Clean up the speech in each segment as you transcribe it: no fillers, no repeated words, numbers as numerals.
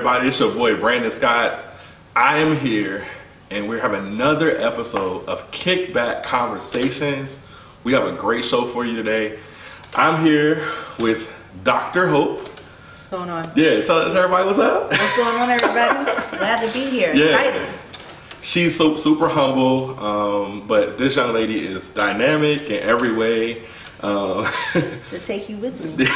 everybody? It's your boy Brandon Scott. I am here and we're having another episode of Kickback Conversations. We have a great show for you today. I'm here with Dr. Hope. What's going on? Yeah, tell everybody what's up. What's going on, everybody? Glad to be here. Yeah. Excited. She's so super humble, but this young lady is dynamic in every way. To take you with me.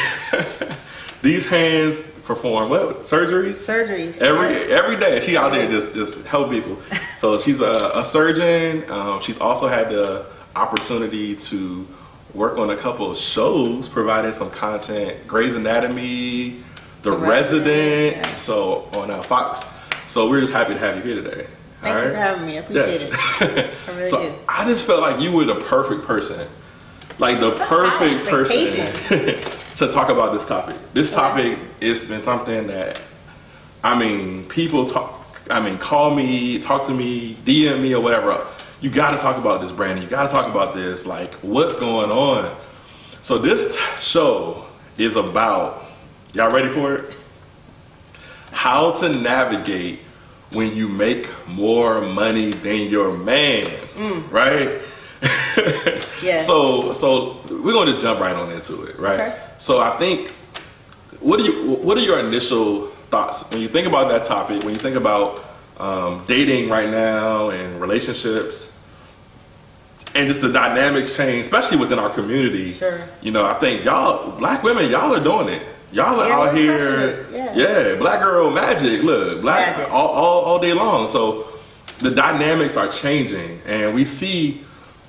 These hands perform what? Surgeries? Surgeries. Every day. She out there just help people. So she's a surgeon. She's also had the opportunity to work on a couple of shows, providing some content. Grey's Anatomy, The Resident. Yeah. So on Fox. So we're just happy to have you here today. Thank you for having me. I appreciate it. I really do. I just felt like you were the perfect person. Like the perfect person to talk about this topic. This topic has been something that, people call me, talk to me, DM me or whatever. You got to talk about this, Brandon. You got to talk about this. Like, what's going on? So this show is about, y'all ready for it? How to navigate when you make more money than your man, right? Yeah. So we're gonna just jump right on into it, right? Okay. So I think, what are your initial thoughts when you think about that topic? When you think about dating right now and relationships, and just the dynamics change, especially within our community. Sure. You know, I think y'all, black women, y'all are doing it. Y'all are out here, black girl magic. Look, black magic. All day long. So the dynamics are changing, and we see.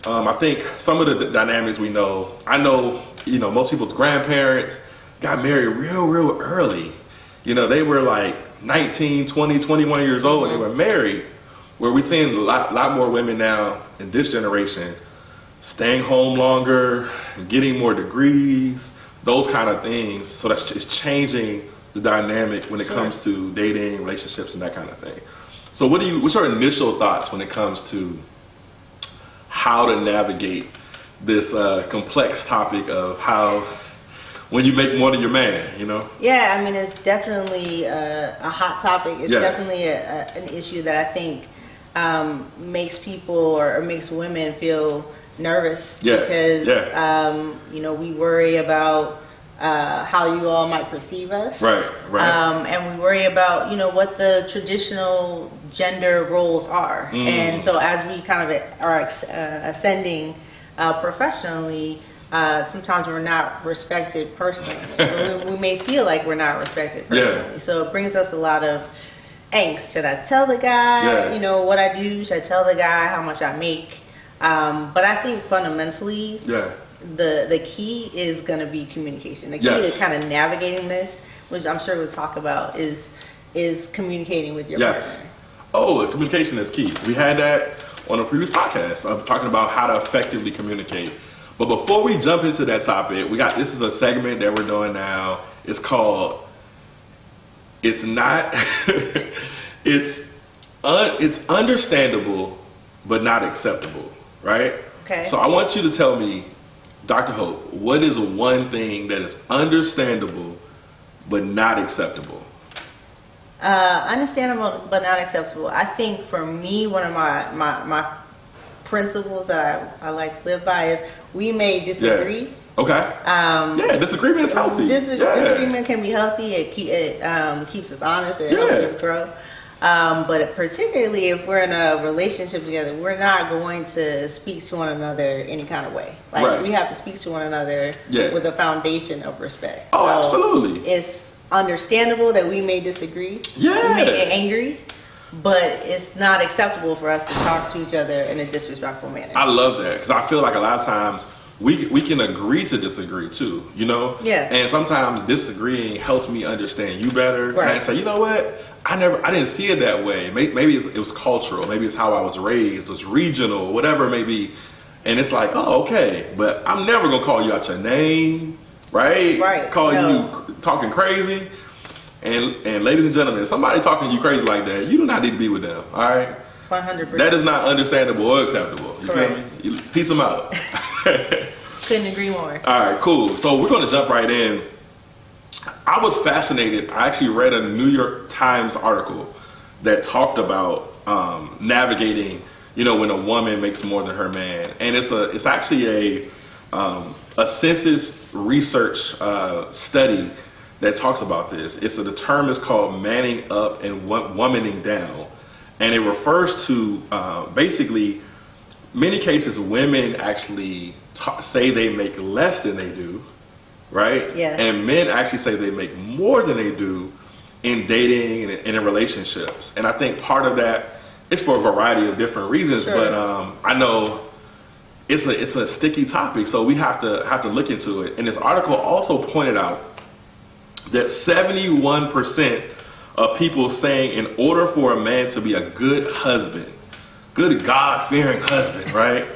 I think some of the dynamics we know. I know, most people's grandparents got married real early. They were like 19, 20, 21 years old when they were married. Where we're seeing a lot more women now in this generation staying home longer, getting more degrees, those kind of things. So it's changing the dynamic when it comes to dating, relationships, and that kind of thing. So what's your initial thoughts when it comes to how to navigate this complex topic of how, when you make more than your man, Yeah, it's definitely a hot topic. It's definitely an issue that I think makes people or makes women feel nervous because we worry about how you all might perceive us, right. And we worry about what the traditional gender roles are, and so as we kind of are ascending professionally, sometimes we're not respected personally. we may feel like we're not respected personally, so it brings us a lot of angst. Should I tell the guy what I do? Should I tell the guy how much I make? But I think fundamentally the key is going to be communication. The key to kind of navigating this, which I'm sure we'll talk about, is communicating with your partner. Oh, communication is key. We had that on a previous podcast. I'm talking about how to effectively communicate. But before we jump into that topic, this is a segment that we're doing now. It's called It's Not it's understandable but not acceptable, right? Okay. So I want you to tell me, Dr. Hope, what is one thing that is understandable but not acceptable? Understandable but not acceptable. I think for me, one of my principles that I like to live by is we may disagree. Yeah. Okay. Disagreement is healthy. Disagreement can be healthy. It keeps us honest. It helps us grow. But particularly if we're in a relationship together, we're not going to speak to one another any kind of way. We have to speak to one another with a foundation of respect. Oh, so absolutely. It's understandable that we may disagree. Yeah. We may get angry, but it's not acceptable for us to talk to each other in a disrespectful manner. I love that, because I feel like a lot of times we can agree to disagree too, Yeah. And sometimes disagreeing helps me understand you better. Right. And say, you know what? I didn't see it that way. Maybe it was cultural. Maybe it's how I was raised. It's regional, whatever it may be. And it's like, oh, okay, but I'm never gonna call you out your name, right? Right. Call you talking crazy. And ladies and gentlemen, somebody talking you crazy like that, you do not need to be with them. All right. 100%. That is not understandable or acceptable. You feel me? Peace them out. Couldn't agree more. All right, cool. So we're going to jump right in. I was fascinated. I actually read a New York Times article that talked about navigating, when a woman makes more than her man, and it's actually a census research study that talks about this. The term is called manning up and womaning down, and it refers to basically many cases women actually say they make less than they do, right? Yes. And men actually say they make more than they do in dating and in relationships. And I think part of that is for a variety of different reasons, sure. but I know it's a sticky topic, so we have to look into it. And this article also pointed out that 71% of people saying in order for a man to be a good husband, good God-fearing husband, right?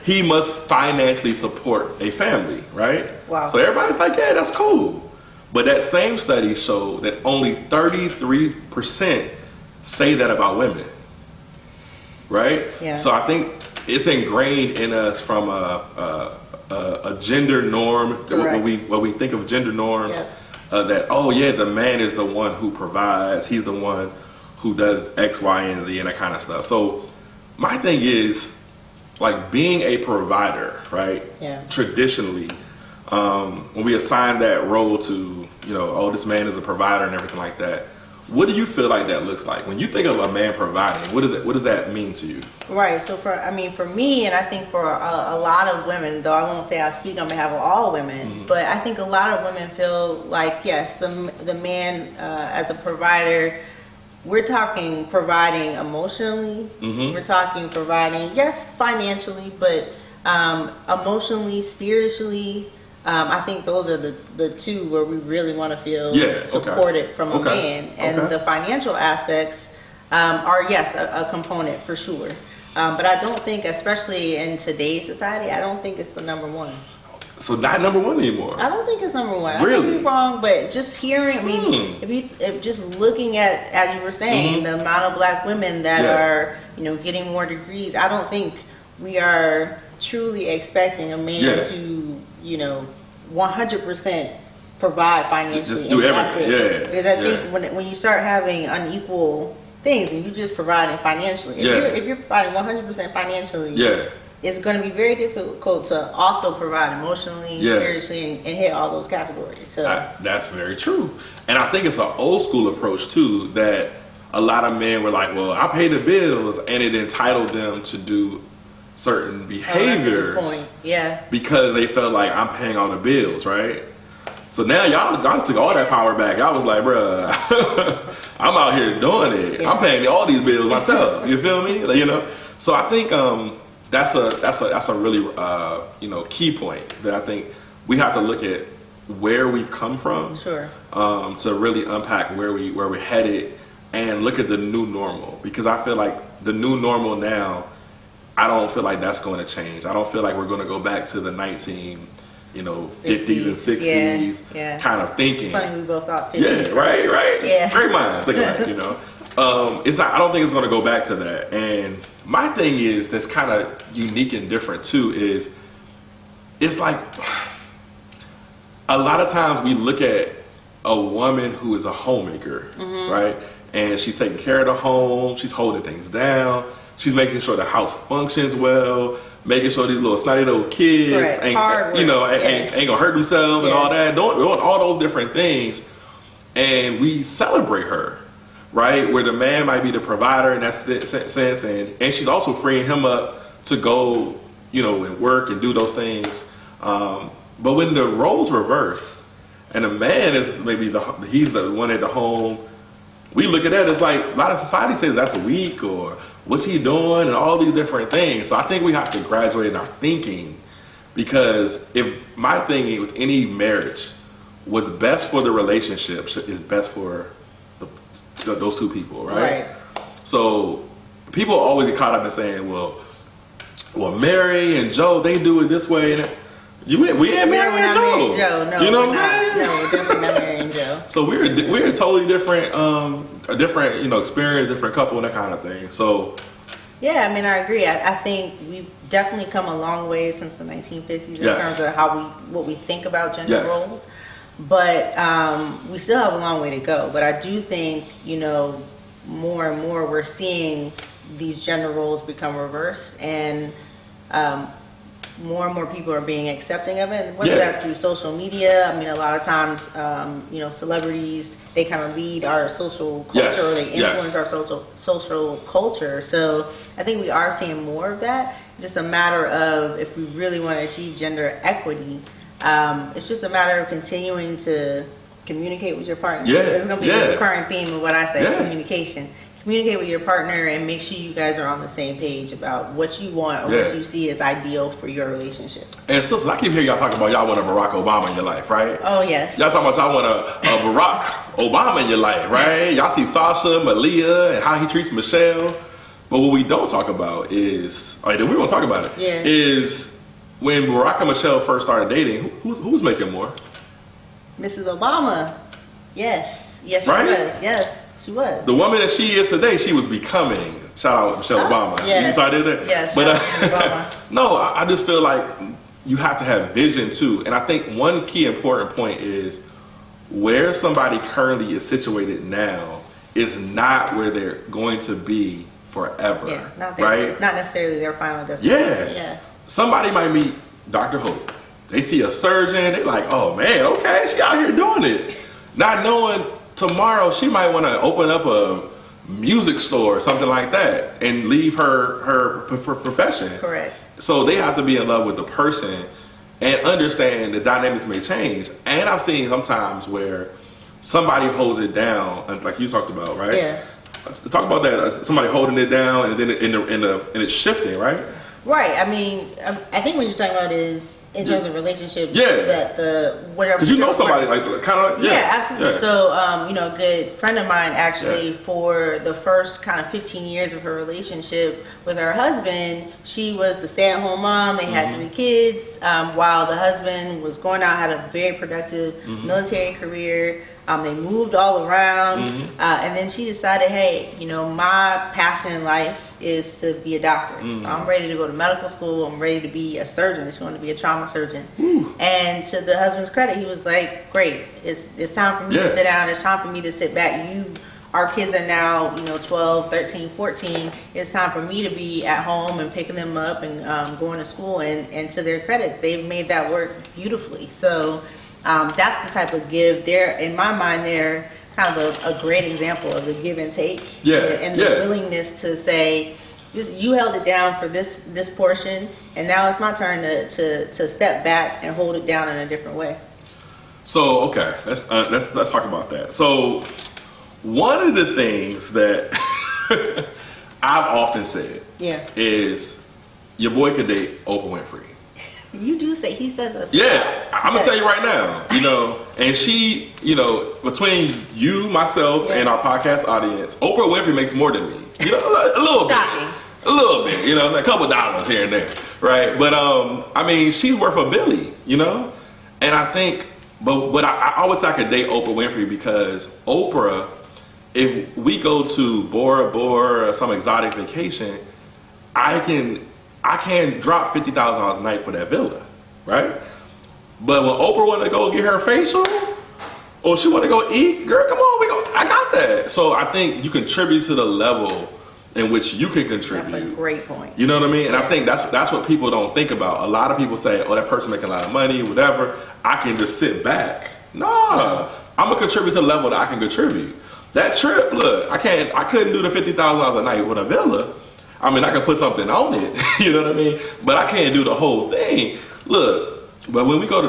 He must financially support a family, right? Wow. So everybody's like, yeah, that's cool. But that same study showed that only 33% say that about women, right? Yeah. So I think it's ingrained in us from a gender norm. What we think of gender norms, that, oh yeah, the man is the one who provides. He's the one who does X, Y, and Z and that kind of stuff. So my thing is, like, being a provider, right? Yeah. Traditionally, when we assign that role to, oh, this man is a provider and everything like that, what do you feel like that looks like? When you think of a man providing, what does that mean to you? Right. So for me, and I think for a lot of women, though I won't say I speak on behalf of all women, Mm-hmm. but I think a lot of women feel like, yes, the man as a provider, we're talking providing emotionally. Mm-hmm. We're talking providing, yes, financially, but emotionally, spiritually. I think those are the two where we really want to feel supported from a man. And the financial aspects are, yes, a component for sure. But I don't think, especially in today's society, I don't think it's the number one. So not number one anymore? I don't think it's number one. Really? I could be wrong, but just hearing, I mean, if just looking at, as you were saying, the amount of black women that are, getting more degrees, I don't think we are truly expecting a man to, 100% provide financially. Just do everything. Yeah. Because I think when you start having unequal things and you just providing financially, if you're providing 100% financially, it's going to be very difficult to also provide emotionally, spiritually, and hit all those categories. So that's very true. And I think it's an old school approach too, that a lot of men were like, well, I pay the bills, and it entitled them to do certain behaviors because they felt like I'm paying all the bills, right? So now y'all just took all that power back. I was like, bruh, I'm out here doing it. I'm paying all these bills myself. You feel me? So I think that's a really key point that I think we have to look at where we've come from, to really unpack where we're headed and look at the new normal, because I feel like the new normal now, I don't feel like that's going to change. I don't feel like we're going to go back to the 50s and 60s kind of thinking. It's funny we both thought 50s. Yeah, right. Yeah. Great minds think alike, It's not. I don't think it's going to go back to that. And my thing is that's kind of unique and different too. Is it's like a lot of times we look at a woman who is a homemaker, right? And she's taking care of the home. She's holding things down. She's making sure the house functions well, making sure these little snotty-nosed kids ain't gonna hurt themselves and all that, doing all those different things. And we celebrate her, right? Where the man might be the provider in that sense, and she's also freeing him up to go, and work and do those things. But when the roles reverse, and the man is maybe he's the one at the home, we look at that as like a lot of society says that's weak, or what's he doing, and all these different things. So I think we have to graduate in our thinking, because if my thing with any marriage, what's best for the relationship is best for those two people, right? So people always get caught up in saying, well, Mary and Joe, they do it this way. And we ain't Mary and Joe. No, you know what I'm saying? No, we're definitely not Mary and Joe. So we're a totally different, a different, experience, different couple, and that kind of thing. So yeah, I mean, I agree. I think we've definitely come a long way since the 1950s in terms of what we think about gender roles. But we still have a long way to go. But I do think, more and more we're seeing these gender roles become reversed, and more and more people are being accepting of it. Whether that's through social media, I mean, a lot of times, celebrities, they kind of lead our social culture, or they influence our social culture. So I think we are seeing more of that. It's just a matter of, if we really want to achieve gender equity, it's just a matter of continuing to communicate with your partner. It's going to be the recurring theme of what I say, communication. Communicate with your partner and make sure you guys are on the same page about what you want or what you see as ideal for your relationship. And sisters, I keep hearing y'all talking about y'all want a Barack Obama in your life, right? Oh, yes. Y'all talking about y'all want a Barack Obama in your life, right? Y'all see Sasha, Malia, and how he treats Michelle. But what we don't talk about is, we won't talk about it, is when Barack and Michelle first started dating, who's making more? Mrs. Obama. Yes. Yes, she was. Yes. She was. The woman that she is today, she was becoming. Shout out Michelle Obama. Yes. You saw I did that? Yes. But no, I just feel like you have to have vision too. And I think one key important point is where somebody currently is situated now is not where they're going to be forever. Yeah, it's not necessarily their final destination. Yeah. Somebody might meet Dr. Hope. They see a surgeon, they're like, oh man, okay, she out here doing it. Not knowing tomorrow she might want to open up a music store or something like that and leave her profession. Correct. So they have to be in love with the person and understand the dynamics may change. And I've seen sometimes where somebody holds it down, like you talked about, right? Yeah. Talk about that. Somebody holding it down and then and it's shifting, right? Right. I mean, I think what you're talking about is in terms of relationships. That whatever. Because you know somebody like kind of. Yeah, absolutely. Yeah. So, a good friend of mine actually, for the first kind of 15 years of her relationship with her husband, she was the stay-at-home mom. They had 3 kids, while the husband was going out, had a very productive military career. They moved all around, and then she decided, hey, my passion in life is to be a doctor. So I'm ready to go to medical school. I'm ready to be a surgeon. She wanted to be a trauma surgeon. And to the husband's credit, he was like, great, it's time for me to sit down. It's time for me to sit back. Our kids are now, 12, 13, 14. It's time for me to be at home and picking them up and going to school. And to their credit, they've made that work beautifully. So that's the type of give. In my mind, they're kind of a great example of the give and take. And the willingness to say, you held it down for this portion, and now it's my turn to step back and hold it down in a different way. So okay, let's talk about that. So one of the things that I've often said is your boy could date Oprah Winfrey. You do say, he says that. Yeah, I'm gonna tell you right now, and she, between you, myself, and our podcast audience, Oprah Winfrey makes more than me. A little Shocking. bit. A little bit, a couple dollars here and there, right? But I mean, she's worth a billy, and I think, but I always say I could date Oprah Winfrey because Oprah, if we go to Bora Bora or some exotic vacation, I can't drop $50,000 a night for that villa, right? But when Oprah want to go get her facial, or she want to go eat, girl, come on, I got that. So I think you contribute to the level in which you can contribute. That's a great point. You know what I mean? And I think that's what people don't think about. A lot of people say, oh, that person making a lot of money, whatever. I can just sit back. No, I'm gonna contribute to the level that I can contribute. That trip, look, I couldn't do the $50,000 a night with a villa. I mean, I can put something on it, you know what I mean? But I can't do the whole thing. Look, but when we go to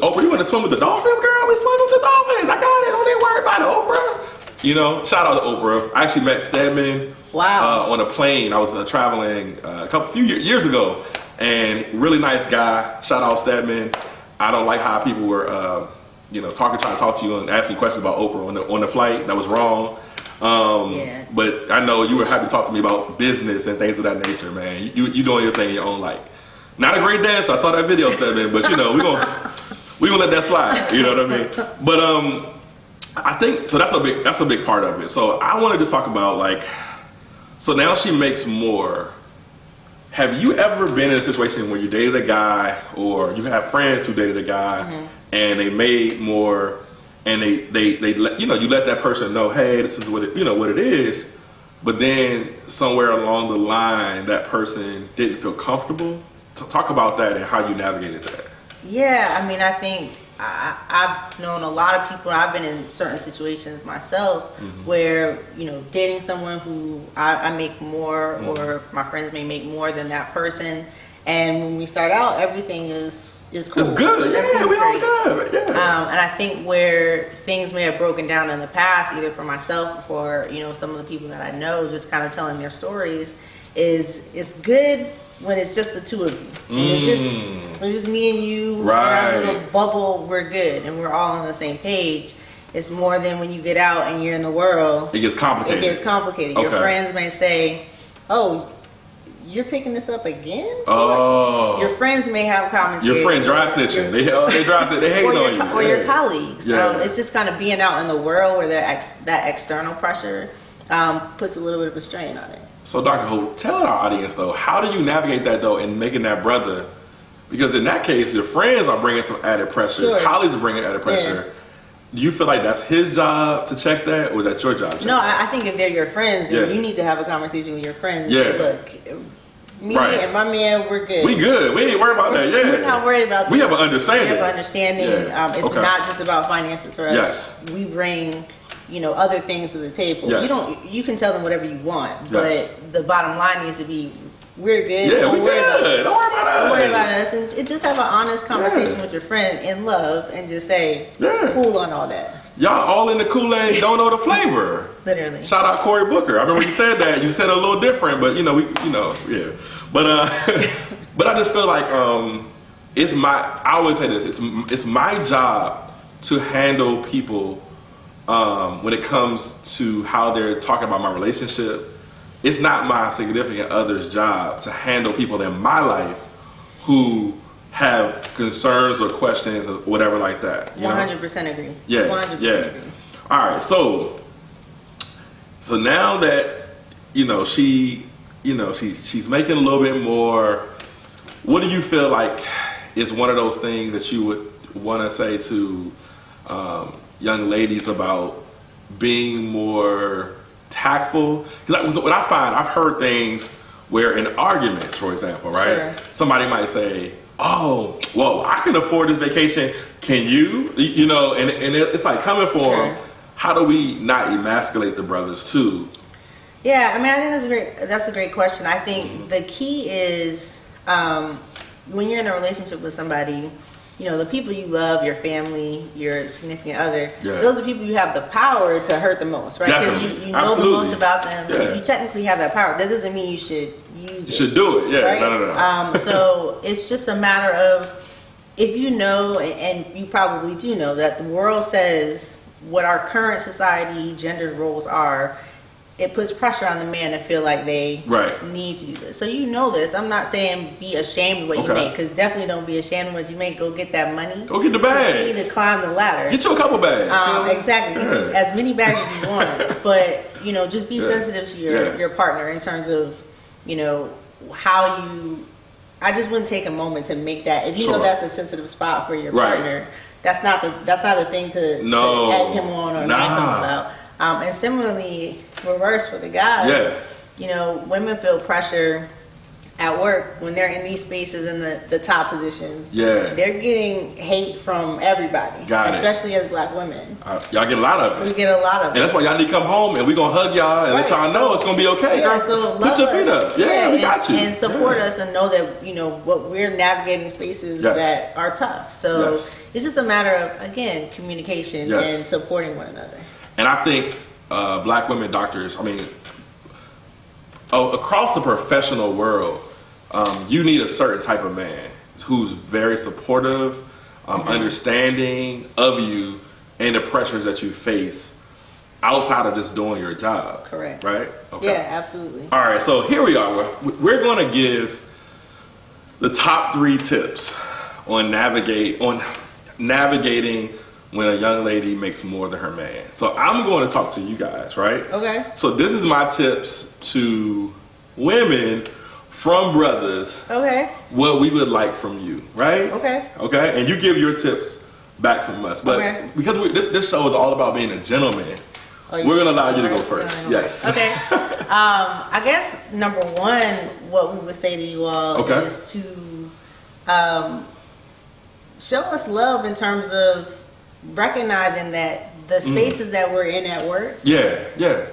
Oprah, you want to swim with the dolphins, girl? We swim with the dolphins. I got it. Don't they worry about it, Oprah? Shout out to Oprah. I actually met Stedman on a plane. I was traveling a few years ago, and really nice guy. Shout out Stedman. I don't like how people were, trying to talk to you and asking questions about Oprah on the flight. That was wrong. But I know you were happy to talk to me about business and things of that nature, man. You doing your thing in your own light. Not a great dancer. I saw that video, Stedman, but we gonna let that slide. You know what I mean? But I think so. That's a big part of it. So I wanted to talk about so now she makes more. have you ever been in a situation where you dated a guy, or you have friends who dated a guy, and they made more, and they let, you let that person know, hey, this is what what it is, but then somewhere along the line that person didn't feel comfortable? Talk about that and how you navigated that. Yeah, I mean, I think I've known a lot of people. I've been in certain situations myself where, dating someone who I make more, or my friends may make more than that person. And when we start out, everything is cool. It's good. Yeah, we all good. Yeah. And I think where things may have broken down in the past, either for myself or for, some of the people that I know, just kind of telling their stories, is it's good when it's just the two of you. When it's just me and you in our little bubble, we're good and we're all on the same page. It's more than when you get out and you're in the world. It gets complicated. Okay. Your friends may say, oh, you're picking this up again? Oh. Your friends may have commentary. Your friend dry snitching. They hate on you. Or your colleagues. Yeah. It's just kind of being out in the world where that external pressure puts a little bit of a strain on it. So, Dr. Hope, tell our audience, though, how do you navigate that, though, in making that brother? Because in that case, your friends are bringing some added pressure. Sure. Colleagues are bringing added pressure. Yeah. Do you feel like that's his job to check that, or is that your job to check that? I think if they're your friends, then you need to have a conversation with your friends and say, look, me and my man, we're good. We good. We ain't worried about that. Yeah. We're not worried about that. We have an understanding. We have an understanding. Yeah. It's not just about finances for us. Yes. We bring other things to the table. Yes. You can tell them whatever you want, but the bottom line needs to be, we're good. Yeah, we're good. Don't worry about us. Don't worry about us. And just have an honest conversation with your friend in love and just say, cool on all that. Y'all all in the Kool-Aid, don't know the flavor. Literally. Shout out Cory Booker. I remember you said that. You said it a little different, but yeah. But but I just feel like I always say this. It's my job to handle people when it comes to how they're talking about my relationship. It's not my significant other's job to handle people in my life who have concerns or questions or whatever like that. 100% agree. Yeah, 100% agree. All right, so now that she's making a little bit more. What do you feel like is one of those things that you would want to say to young ladies about being more tactful? Because what I find, I've heard things where in arguments, for example, right? Sure. Somebody might say, oh, well, I can afford this vacation. Can you? And it's like coming for them. How do we not emasculate the brothers too? Yeah, I mean, I think that's a great question. I think the key is when you're in a relationship with somebody, the people you love, your family, your significant other, those are people you have the power to hurt the most, right? Because you know the most about them. Yeah. You technically have that power. That doesn't mean you should use it. You should do it, yeah. Right? No. So it's just a matter of, if you know, and you probably do know, that the world says what our current society gender roles are, it puts pressure on the man to feel like they need to do this. So this. I'm not saying be ashamed of what you make, because definitely don't be ashamed of what you make. Go get that money. Go get the bag. Continue to climb the ladder. Get you a couple bags. Exactly. Get you as many bags as you want. But, just be sensitive to your partner in terms of, how you... I just wouldn't take a moment to make that. If you know that's a sensitive spot for your partner, that's not the thing to egg him on or knock him about. And similarly, reverse for the guys. Women feel pressure at work when they're in these spaces in the top positions. They're getting hate from everybody, especially as Black women. Y'all get a lot of it. We get a lot of it. And that's why y'all need to come home and we're going to hug y'all and let y'all know it's going to be okay. So put your feet up. We got you. And support us and know that, what we're navigating spaces that are tough. So it's just a matter of, again, communication and supporting one another. And I think Black women doctors, across the professional world, you need a certain type of man who's very supportive, understanding of you and the pressures that you face outside of just doing your job. Correct. Right? Okay. Yeah, absolutely. All right, so here we are. We're going to give the top 3 tips on navigating when a young lady makes more than her man. So I'm going to talk to you guys, right? Okay. So this is my tips to women from brothers. Okay. What we would like from you, right? Okay. Okay, and you give your tips back from us. But because this show is all about being a gentleman, we're gonna allow you to go first. Yes. Okay. I guess number one, what we would say to you all is to show us love in terms of recognizing that the spaces that we're in at work. Yeah.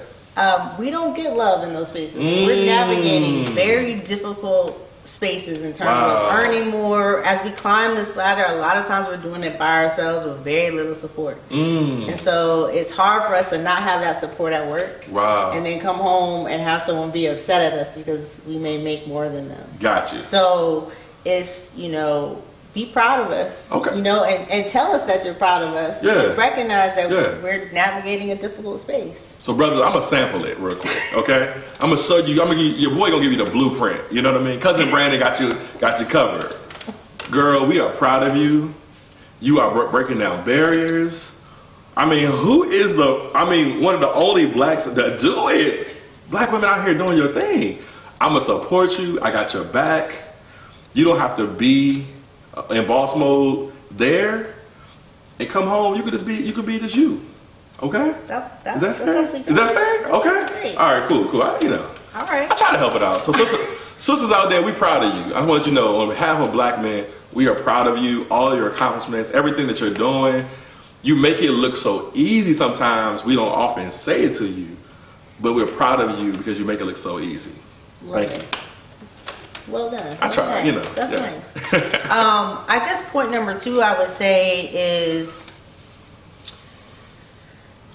We don't get love in those spaces. We're navigating very difficult spaces in terms of earning more. As we climb this ladder, a lot of times we're doing it by ourselves with very little support. And so it's hard for us to not have that support at work. And then come home and have someone be upset at us because we may make more than them. Gotcha. So it's, be proud of us, and tell us that you're proud of us. And recognize that we're navigating a difficult space. So, brother, I'm gonna sample it real quick, okay? I'm gonna show you. Your boy gonna give you the blueprint. You know what I mean? Cousin Brandon got you covered. Girl, we are proud of you. You are breaking down barriers. I mean, one of the only blacks that do it. Black women out here doing your thing. I'm gonna support you. I got your back. You don't have to be in boss mode there, and come home. You could be just you. Okay. Is that fair? Is that fair? Okay. Great. All right. Cool. All right. I try to help it out. So sisters out there, we proud of you. I want you to know, on behalf of black men, we are proud of you. All of your accomplishments, everything that you're doing. You make it look so easy. Sometimes we don't often say it to you, but we're proud of you because you make it look so easy. Thank you. Well done. I try, That's nice. I guess point number 2 I would say is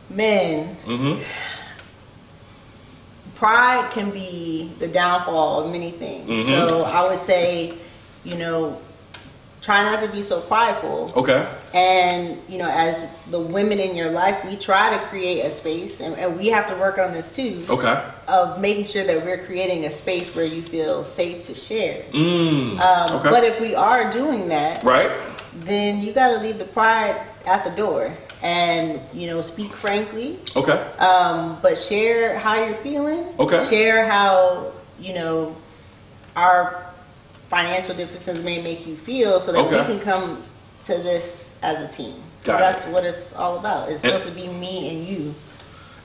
men. Pride can be the downfall of many things. So I would say, try not to be so prideful. Okay. And, as the women in your life, we try to create a space, and we have to work on this too. Okay. Of making sure that we're creating a space where you feel safe to share. Okay. But if we are doing that, right, then you got to leave the pride at the door and, speak frankly. Okay. But share how you're feeling. Okay. Share how, our financial differences may make you feel, so that we can come to this as a team. That's what it's all about. It's supposed to be me and you.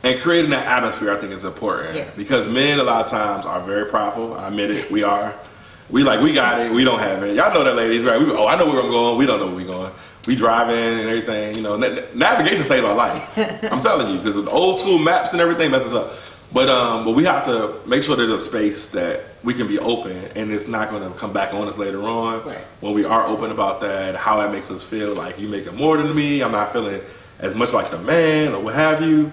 And creating that atmosphere, I think, is important. Because men, a lot of times, are very prideful. I admit it. We are. We got it. We don't have it. Y'all know that, ladies, right? I know where I'm going. We don't know where we're going. We driving and everything. Navigation saved our life. I'm telling you, because the old school maps and everything messes up. But we have to make sure there's a space that we can be open, and it's not going to come back on us later on when we are open about that, how it makes us feel like you making more than me, I'm not feeling as much like the man or what have you.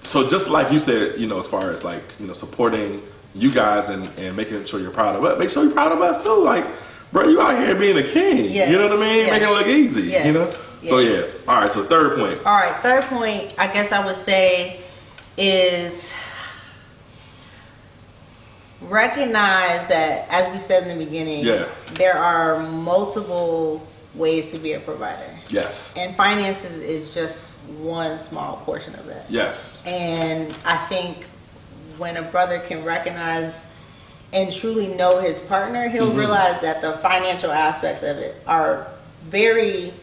So just like you said, as far as supporting you guys and making sure you're proud of us, make sure you're proud of us too. Like, bro, you out here being a king. You know what I mean? Making it look easy. So all right, so third point. All right, third point, I guess I would say, is recognize that, as we said in the beginning, there are multiple ways to be a provider. Yes. And finances is just one small portion of that. Yes. And I think when a brother can recognize and truly know his partner, he'll realize that the financial aspects of it are a very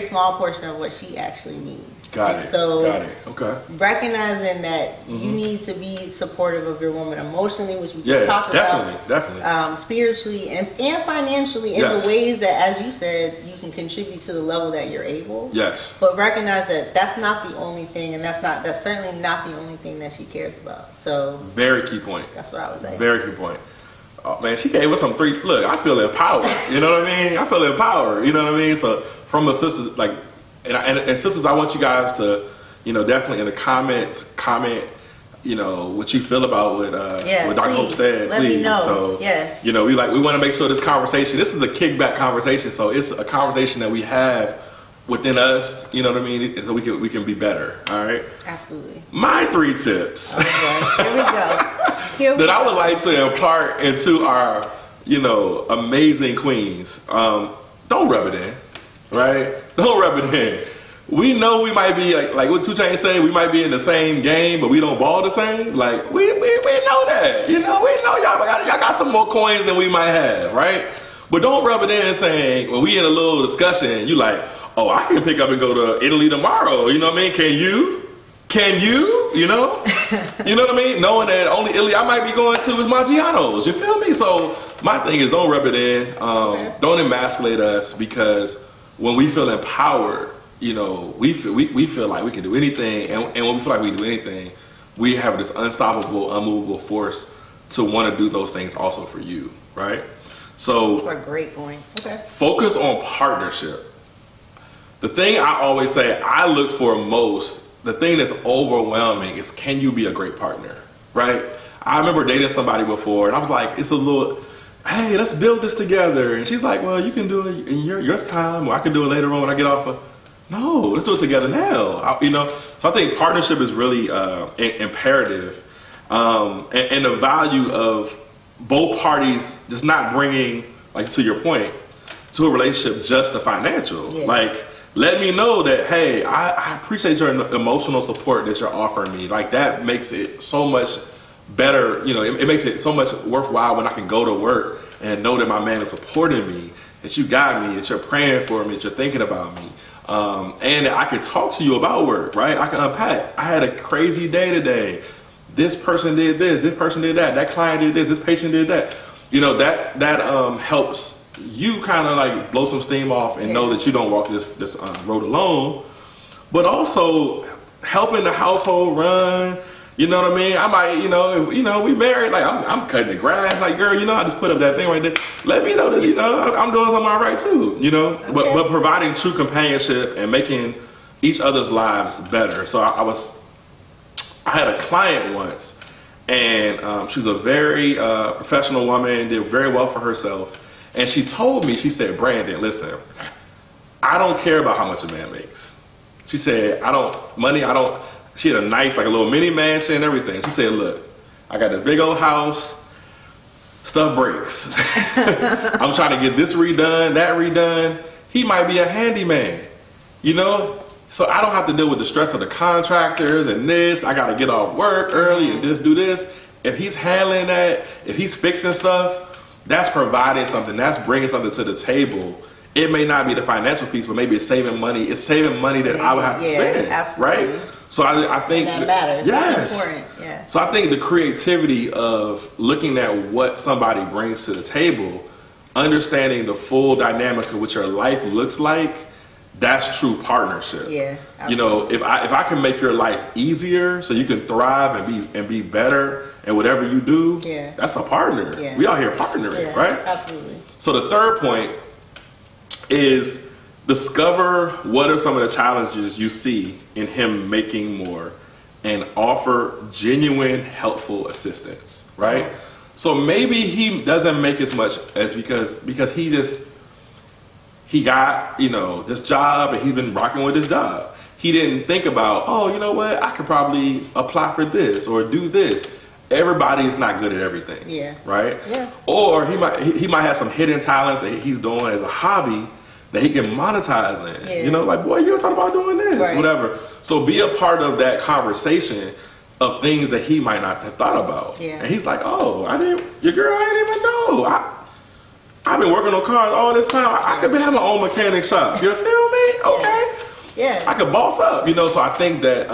small portion of what she actually needs. Got it. Okay. Recognizing that you need to be supportive of your woman emotionally, which we just talked about. Definitely. Spiritually and financially in the ways that, as you said, you can contribute to the level that you're able. Yes. But recognize that that's not the only thing, and that's certainly not the only thing that she cares about. So. Very key point. That's what I would say. Very key point. Oh, man, she gave us some three. Look, I feel empowered. You know what I mean? I feel empowered. You know what I mean? So from a sister, and sisters, I want you guys to, definitely in the comments, comment, what you feel about what Dr. Hope said. Let me know. So, we want to make sure this is a kickback conversation. So it's a conversation that we have within us, you know what I mean? So we can be better. All right. Absolutely. My 3 tips. Okay. Here we go. That I would like to impart into our, amazing queens. Don't rub it in, right? Don't rub it in. we know we might be like what 2 Chainz say, we might be in the same game, but we don't ball the same. Like we know that, you know, we know y'all got some more coins than we might have, right? But don't rub it in saying when we in a little discussion, you like, oh, I can pick up and go to Italy tomorrow. You know what I mean? Can you? You know? You know what I mean? Knowing that only Italy I might be going to is Maggiano's. You feel me? So my thing is don't rub it in. Don't emasculate us, because when we feel empowered, you know, we feel like we can do anything. And when we feel like we can do anything, we have this unstoppable, unmovable force to want to do those things also for you, right? So that's a great point. Okay. Focus on partnership. The thing I always say I look for most, the thing that's overwhelming is, can you be a great partner, right? I remember dating somebody before, and I was like, it's a little, hey, let's build this together. And she's like, well, you can do it in your time, or I can do it later on when I get off of. No, let's do it together now. You know, so I think partnership is really imperative, and the value of both parties just not bringing, like to your point, to a relationship just the financial. Yeah. Like, let me know that, hey, I appreciate your emotional support that you're offering me. Like, that makes it so much better. You know, it makes it so much worthwhile when I can go to work and know that my man is supporting me, that you got me, that you're praying for me, that you're thinking about me. And I can talk to you about work, right? I can unpack. I had a crazy day today. This person did this person did that client did this patient did that. You know, that helps you kind of like blow some steam off and know that you don't walk this road alone. But also helping the household run. You know what I mean? I might, you know, we married, like I'm cutting the grass, like, girl, you know, I just put up that thing right there. Let me know that, you know, I'm doing something all right too, you know. Okay. But providing true companionship and making each other's lives better. So I had a client once, and she was a very professional woman, did very well for herself. And she told me, she said, Brandon, listen, I don't care about how much a man makes. She said, she had a nice, like a little mini mansion and everything. She said, look, I got this big old house, stuff breaks. I'm trying to get this redone, that redone. He might be a handyman, you know? So I don't have to deal with the stress of the contractors and this. I got to get off work early and just do this. If he's handling that, if he's fixing stuff, that's providing something. That's bringing something to the table. It may not be the financial piece, but maybe it's saving money. It's saving money that I would have to spend, absolutely. Right? So I think and that matters. Yes. That's important. Yeah. So I think the creativity of looking at what somebody brings to the table, understanding the full dynamic of what your life looks like, that's true partnership. Yeah, absolutely. You know, if I can make your life easier so you can thrive and be better in whatever you do, that's a partner. Yeah. We out here partnering, right? Absolutely. So the third point is discover what are some of the challenges you see in him making more and offer genuine helpful assistance, right? Oh. So maybe he doesn't make as much as because he got, you know, this job and he's been rocking with his job. He didn't think about, oh, you know what, I could probably apply for this or do this. Everybody is not good at everything. Yeah. Right? Yeah. Or he might have some hidden talents that he's doing as a hobby that he can monetize in. Yeah. You know, like, boy, you were talking about doing this, right. Whatever. So be a part of that conversation of things that he might not have thought about. Yeah. And he's like, oh, your girl, I didn't even know. I've been working on cars all this time. I could have my own mechanic shop. You feel me? Okay. Yeah. I could boss up, you know. So I think that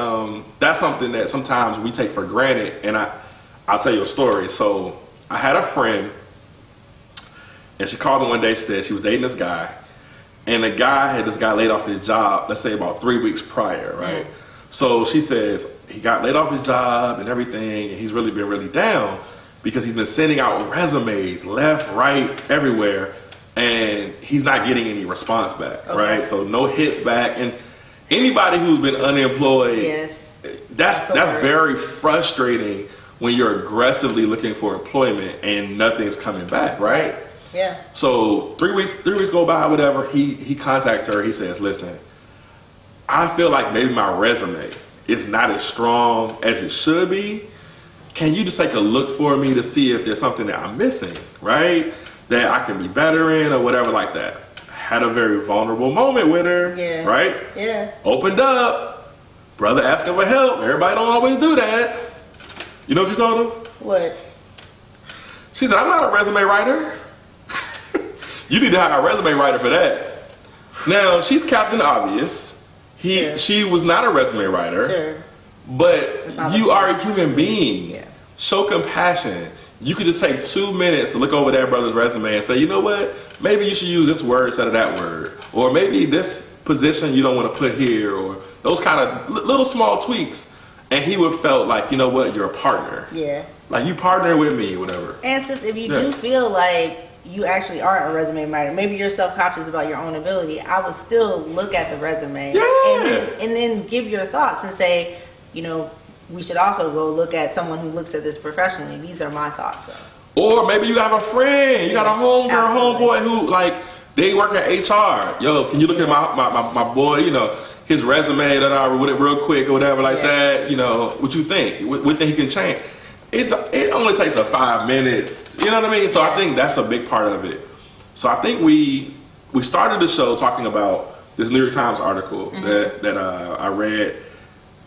that's something that sometimes we take for granted. And I'll tell you a story. So I had a friend, and she called me one day. She said she was dating this guy, and the guy had this guy laid off his job, let's say about 3 weeks prior, right? Mm-hmm. So she says he got laid off his job and everything, and he's really been really down because he's been sending out resumes left, right, everywhere, and he's not getting any response back, right? So no hits back, and anybody who's been unemployed, that's very frustrating when you're aggressively looking for employment and nothing's coming back, right? Yeah. So 3 weeks go by, whatever. He contacts her. He says, "Listen, I feel like maybe my resume is not as strong as it should be. Can you just take a look for me to see if there's something that I'm missing, right? That I can be better in or whatever like that." had a very vulnerable moment with her. Yeah. Right? Yeah. Opened up. Brother asking for help. Everybody don't always do that. You know what she told him? What? She said, I'm not a resume writer. You need to hire a resume writer for that. Now, she's Captain Obvious. She was not a resume writer. Sure. But you are a human being. Yeah. Show compassion. You could just take 2 minutes to look over that brother's resume and say, you know what? Maybe you should use this word instead of that word. Or maybe this position you don't want to put here. Or those kind of little small tweaks. And he would have felt like, you know what? You're a partner. Yeah. Like you partner with me, whatever. And sis, if you do feel like you actually aren't a resume writer, maybe you're self-conscious about your own ability, I would still look at the resume and then give your thoughts and say, you know, we should also go look at someone who looks at this professionally. These are my thoughts. So. Or maybe you have a friend, you got a homegirl, homeboy who like they work at HR. Yo, can you look at my boy, you know, his resume that I with it real quick or whatever like that, you know, what you think? What think he can change? It only takes 5 minutes, you know what I mean? So I think that's a big part of it. So I think we started the show talking about this New York Times article that I read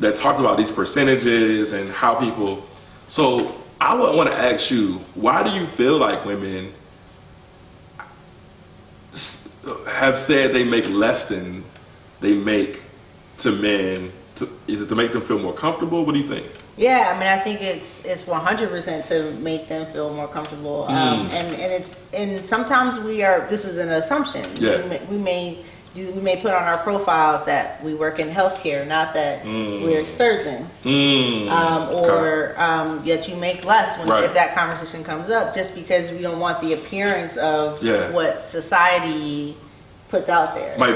that talked about these percentages and how people. So I would want to ask you, why do you feel like women have said they make less than they make to men? Is it to make them feel more comfortable? What do you think? Yeah, I mean, I think it's 100% to make them feel more comfortable, and sometimes this is an assumption. Yeah. We may put on our profiles that we work in healthcare, not that we're surgeons, or that you make less if that conversation comes up, just because we don't want the appearance of what society puts out there. Okay.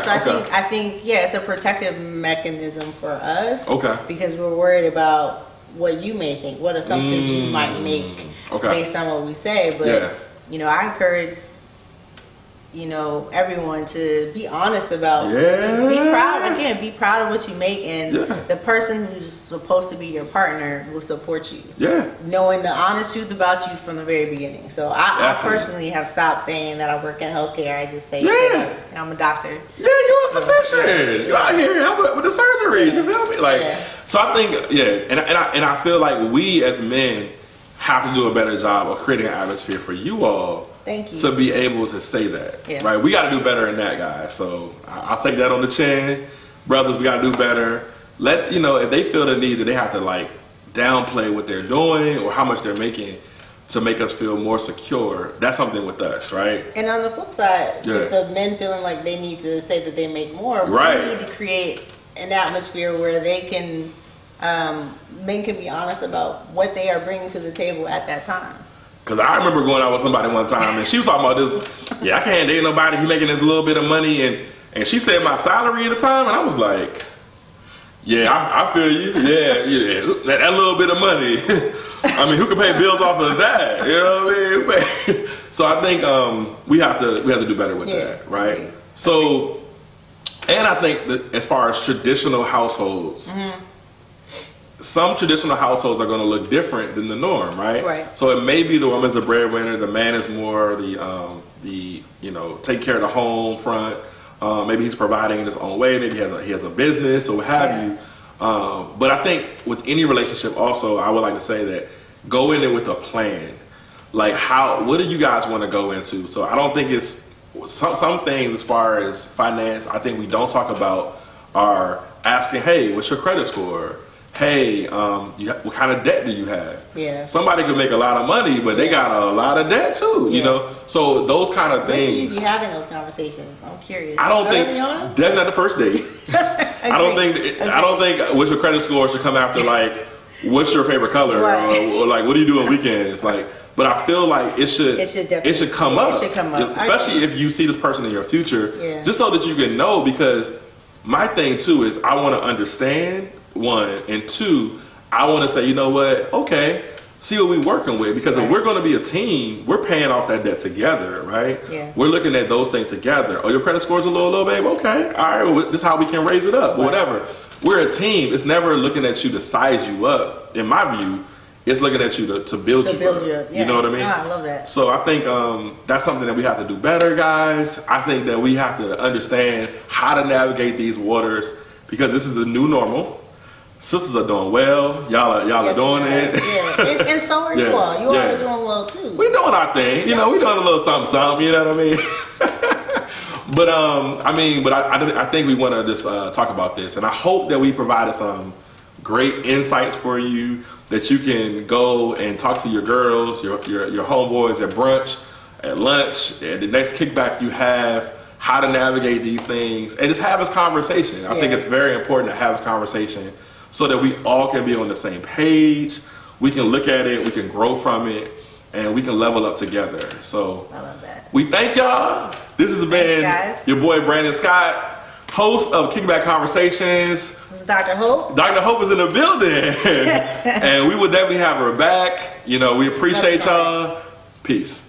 So I think it's a protective mechanism for us. Okay. Because we're worried about what you may think, what assumptions you might make based on what we say. But you know, I encourage everyone to be honest about what you, be proud of what you make, and the person who's supposed to be your partner will support you. Knowing the honest truth about you from the very beginning. So I personally have stopped saying that I work in healthcare. I just say I'm a doctor. Yeah, you're a physician. You're out here helping with the surgeries. You feel me? Like, so I think and I feel like we as men have to do a better job of creating an atmosphere for you all. Thank you. To be able to say that, right? We got to do better than that, guys. So I'll take that on the chin, brothers. We got to do better. If they feel the need that they have to like downplay what they're doing or how much they're making to make us feel more secure, that's something with us, right? And on the flip side, with the men feeling like they need to say that they make more, we need to create an atmosphere where they can, men can be honest about what they are bringing to the table at that time. Because I remember going out with somebody one time and she was talking about this, I can't date nobody who's making this little bit of money, and she said my salary at the time, and I was like, I feel you, that little bit of money. I mean, who can pay bills off of that? You know what I mean? So I think we have to do better with that, right? So, and I think that as far as traditional households, some traditional households are going to look different than the norm, right? So it may be the woman's the breadwinner, the man is more the take care of the home front. Maybe he's providing in his own way. Maybe he has a business or what have you. But I think with any relationship, also, I would like to say that go in there with a plan. Like what do you guys want to go into? So I don't think it's some things as far as finance. I think we don't talk about are asking, hey, what's your credit score? Hey, what kind of debt do you have? Somebody could make a lot of money, but they got a lot of debt too, you know? So those kind of things. When should you be having those conversations? I'm curious. I don't think, definitely not the first date. I don't think what's your credit score should come after like, what's your favorite color? Or like, what do you do on weekends? Like, but I feel like it should come up. It should come up. Especially if you see this person in your future, just so that you can know, because my thing too is I want to understand, one, and two, I want to say, you know what, okay, see what we're working with, because if we're going to be a team, we're paying off that debt together, right? We're looking at those things together. Oh, your credit score's a little low, babe? Okay, all right, well, this is how we can raise it up, whatever. We're a team. It's never looking at you to size you up. In my view, It's looking at you to build you up. Yeah. You know what I mean? No, I love that. So I think that's something that we have to do better, guys. I think that we have to understand how to navigate these waters because this is the new normal. Sisters are doing well. Y'all are doing it. Yeah, and so are you all. You all are doing well too. We doing our thing. You know, we doing a little something. You know what I mean? But I think we want to just talk about this, and I hope that we provided some great insights for you that you can go and talk to your girls, your homeboys at brunch, at lunch, at the next kickback you have, how to navigate these things, and just have this conversation. I think it's very important to have this conversation so that we all can be on the same page. We can look at it, we can grow from it, and we can level up together. So I love that. We thank y'all. This has been your boy Brandon Scott, host of Kickback Conversations. This is Dr. Hope. Dr. Hope is in the building. And we will definitely have her back. You know, we appreciate y'all. Peace.